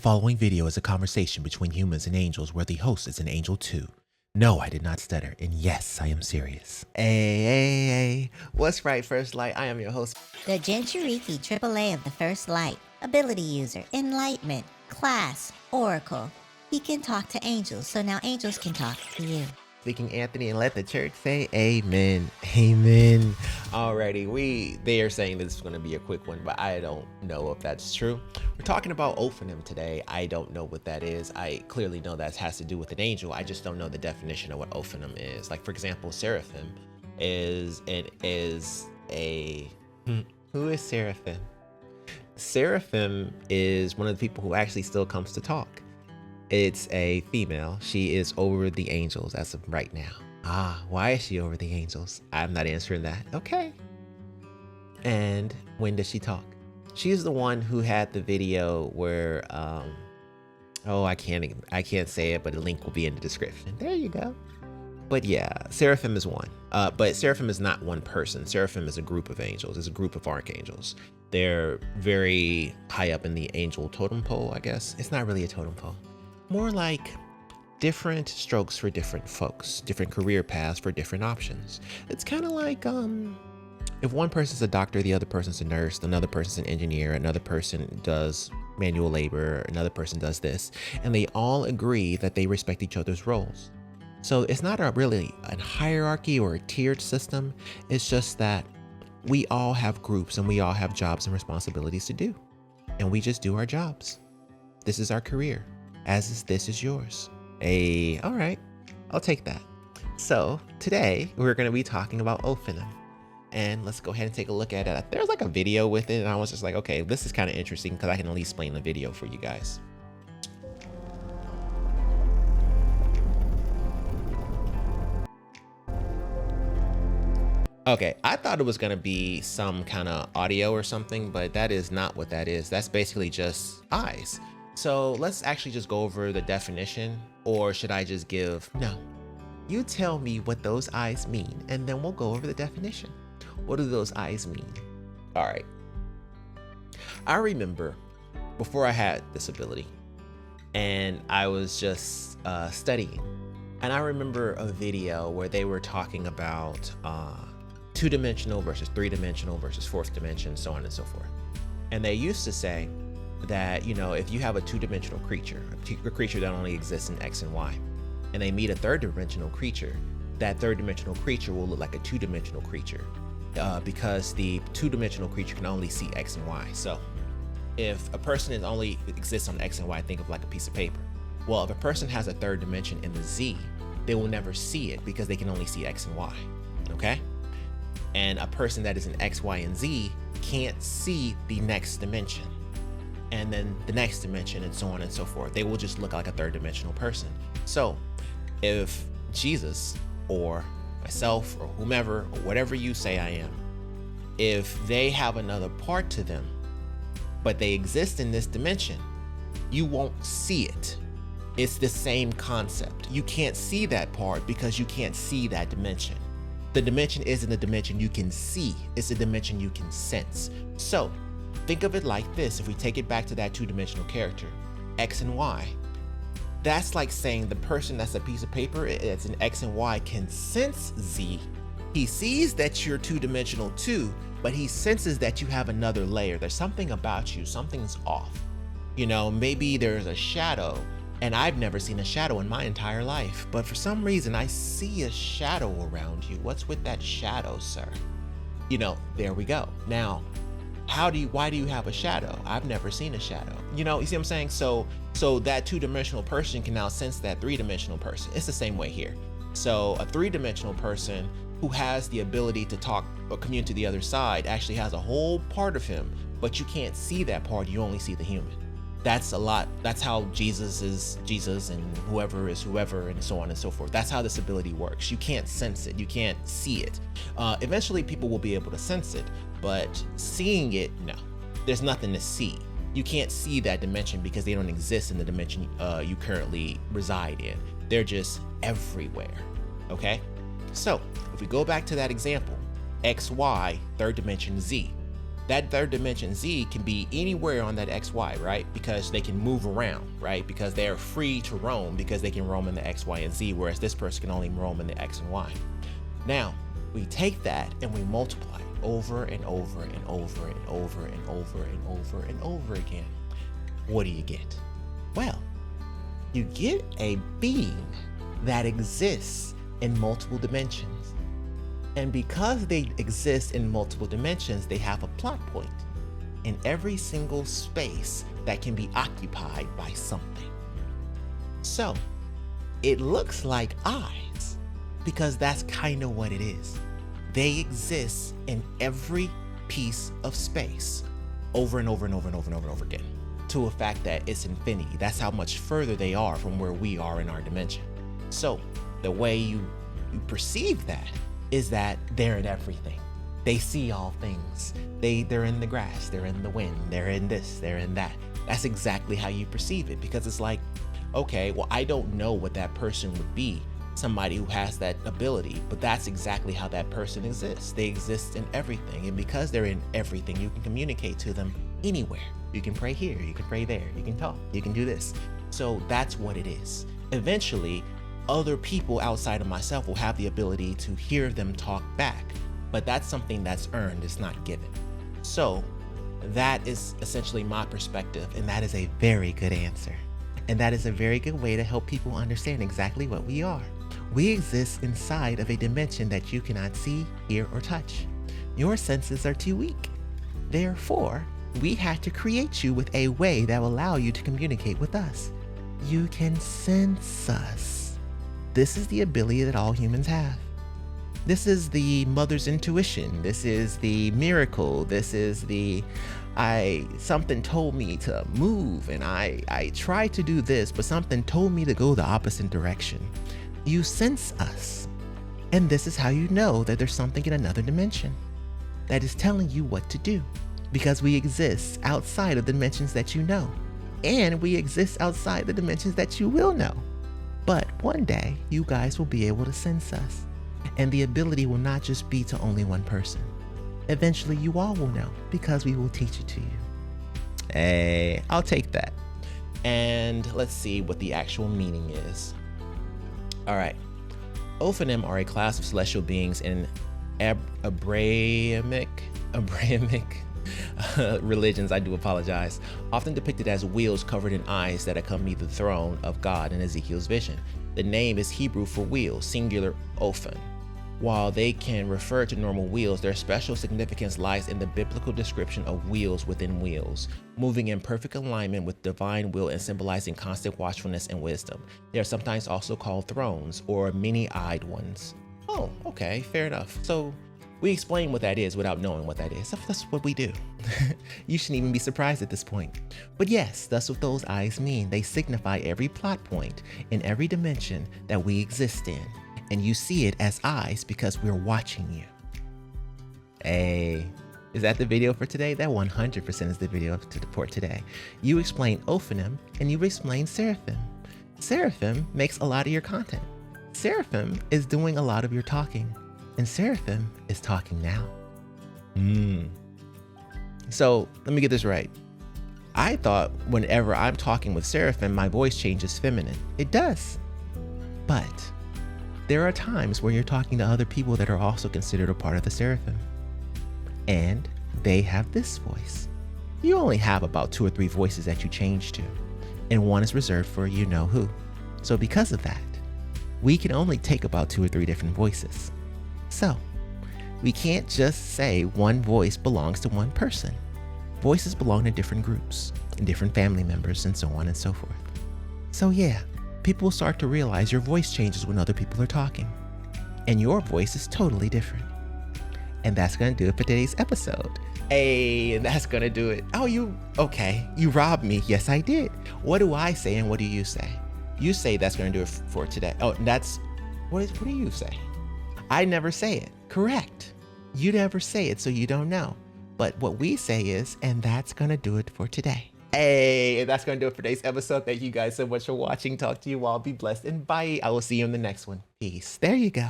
following video is a conversation between humans and angels where the host is an angel too. No, I did not stutter, and yes, I am serious. Hey, what's right, First Light? I am your host, The Genturiki AAA of the First Light, ability user, enlightenment, class, oracle. He can talk to angels, so now angels can talk to you. Speaking Anthony, and let the church say amen. Amen. Alrighty, they are saying this is going to be a quick one, but I don't know if that's true. We're talking about Ophanim today. I don't know what that is. I clearly know that has to do with an angel. I just don't know the definition of what Ophanim is. Like, for example, Seraphim is a who is Seraphim? Seraphim is one of the people who actually still comes to talk. It's a female. She is over the angels as of right now. Why is she over the angels? I'm not answering that. Okay. And when does she talk? She's the one who had the video where, I can't say it, but the link will be in the description. There you go. But yeah, Seraphim is one. But Seraphim is not one person. Seraphim is a group of angels. It's a group of archangels. They're very high up in the angel totem pole, I guess. It's not really a totem pole. More like different strokes for different folks, different career paths for different options. It's kind of like if one person's a doctor, the other person's a nurse, another person's an engineer, another person does manual labor, another person does this, and they all agree that they respect each other's roles. So it's not really a hierarchy or a tiered system. It's just that we all have groups and we all have jobs and responsibilities to do, and we just do our jobs. This is our career. This is yours. All right, I'll take that. So today we're going to be talking about Ophanim, and let's go ahead and take a look at it. There's like a video with it, and I was just like, okay, this is kind of interesting because I can at least explain the video for you guys. Okay, I thought it was going to be some kind of audio or something, but that is not what that is. That's basically just eyes. So let's actually just go over the definition, or should I just no, you tell me what those eyes mean, and then we'll go over the definition. What do those eyes mean? All right. I remember before I had this ability, and I was just studying, and I remember a video where they were talking about two-dimensional versus three-dimensional versus fourth dimension, so on and so forth. And they used to say that, if you have a two-dimensional creature, a creature that only exists in X and Y, and they meet a third-dimensional creature, that third-dimensional creature will look like a two-dimensional creature because the two-dimensional creature can only see X and Y. So if a person only exists on X and Y, think of like a piece of paper. Well, if a person has a third dimension in the Z, they will never see it because they can only see X and Y, okay? And a person that is in X, Y, and Z can't see the next dimension, and then the next dimension, and so on and so forth. They will just look like a third dimensional person. So if Jesus or myself or whomever or whatever you say I am, if they have another part to them, but they exist in this dimension, you won't see it. It's the same concept. You can't see that part because you can't see that dimension. The dimension isn't the dimension you can see, it's a dimension you can sense. So think of it like this. If we take it back to that two-dimensional character, X and Y, that's like saying the person that's a piece of paper, it's an X and Y, can sense Z. He sees that you're two-dimensional too, but he senses that you have another layer. There's something about you, something's off. Maybe there's a shadow, and I've never seen a shadow in my entire life, but for some reason I see a shadow around you. What's with that shadow, sir? There we go. Now, why do you have a shadow? I've never seen a shadow. You see what I'm saying? So that two-dimensional person can now sense that three-dimensional person. It's the same way here. So a three-dimensional person who has the ability to talk or commune to the other side actually has a whole part of him, but you can't see that part. You only see the human. That's how Jesus is Jesus, and whoever is whoever, and so on and so forth. That's how this ability works. You can't sense it. You can't see it. Eventually people will be able to sense it, but seeing it, no. There's nothing to see. You can't see that dimension because they don't exist in the dimension you currently reside in. They're just everywhere, okay? So if we go back to that example, X, Y, third dimension, Z. that third dimension Z can be anywhere on that XY, right? Because they can move around, right? Because they are free to roam because they can roam in the X, Y, and Z, whereas this person can only roam in the X and Y. Now, we take that and we multiply it over and over and over and over and over and over and over again. What do you get? Well, you get a being that exists in multiple dimensions. And because they exist in multiple dimensions, they have a plot point in every single space that can be occupied by something. So it looks like eyes because that's kind of what it is. They exist in every piece of space over and over and over and over and over and over again, to a fact that it's infinity. That's how much further they are from where we are in our dimension. So the way you perceive that is that they're in everything. They see all things. They're in the grass, they're in the wind, they're in this, they're in that. That's exactly how you perceive it, because it's like, okay, well, I don't know what that person would be, somebody who has that ability, but that's exactly how that person exists. They exist in everything, and because they're in everything, you can communicate to them anywhere. You can pray here, you can pray there, you can talk, you can do this. So that's what it is. Eventually, other people outside of myself will have the ability to hear them talk back, but that's something that's earned, it's not given. So that is essentially my perspective, and that is a very good answer. And that is a very good way to help people understand exactly what we are. We exist inside of a dimension that you cannot see, hear, or touch. Your senses are too weak. Therefore, we had to create you with a way that will allow you to communicate with us. You can sense us. This is the ability that all humans have. This is the mother's intuition. This is the miracle. This is the, something told me to move and I tried to do this, but something told me to go the opposite direction. You sense us. And this is how you know that there's something in another dimension that is telling you what to do, because we exist outside of the dimensions that you know, and we exist outside the dimensions that you will know. But one day, you guys will be able to sense us, and the ability will not just be to only one person. Eventually, you all will know, because we will teach it to you. Hey, I'll take that. And let's see what the actual meaning is. All right. Ophanim are a class of celestial beings in Abrahamic religions, I do apologize, often depicted as wheels covered in eyes that accompany the throne of God in Ezekiel's vision. The name is Hebrew for wheel, singular ophan. While they can refer to normal wheels, their special significance lies in the biblical description of wheels within wheels, moving in perfect alignment with divine will and symbolizing constant watchfulness and wisdom. They are sometimes also called thrones or many-eyed ones. Oh, okay, fair enough. So we explain what that is without knowing what that is. That's what we do. You shouldn't even be surprised at this point. But yes, that's what those eyes mean. They signify every plot point in every dimension that we exist in. And you see it as eyes because we're watching you. Hey, is that the video for today? That 100% is the video for today. You explain Ophanim and you explain Seraphim. Seraphim makes a lot of your content. Seraphim is doing a lot of your talking. And Seraphim is talking now. So let me get this right. I thought whenever I'm talking with Seraphim, my voice changes feminine. It does. But there are times where you're talking to other people that are also considered a part of the Seraphim. And they have this voice. You only have about 2 or 3 voices that you change to. And one is reserved for you know who. So because of that, we can only take about 2 or 3 different voices. So, we can't just say one voice belongs to one person. Voices belong to different groups, and different family members, and so on and so forth. So yeah, people will start to realize your voice changes when other people are talking. And your voice is totally different. And that's gonna do it for today's episode. Hey, and that's gonna do it. Oh, you robbed me. Yes, I did. What do I say and what do you say? You say that's gonna do it for today. Oh, what do you say? I never say it. Correct. You never say it, so you don't know. But what we say is, and that's gonna do it for today. Hey, and that's gonna do it for today's episode. Thank you guys so much for watching. Talk to you all. Be blessed and bye. I will see you in the next one. Peace. There you go.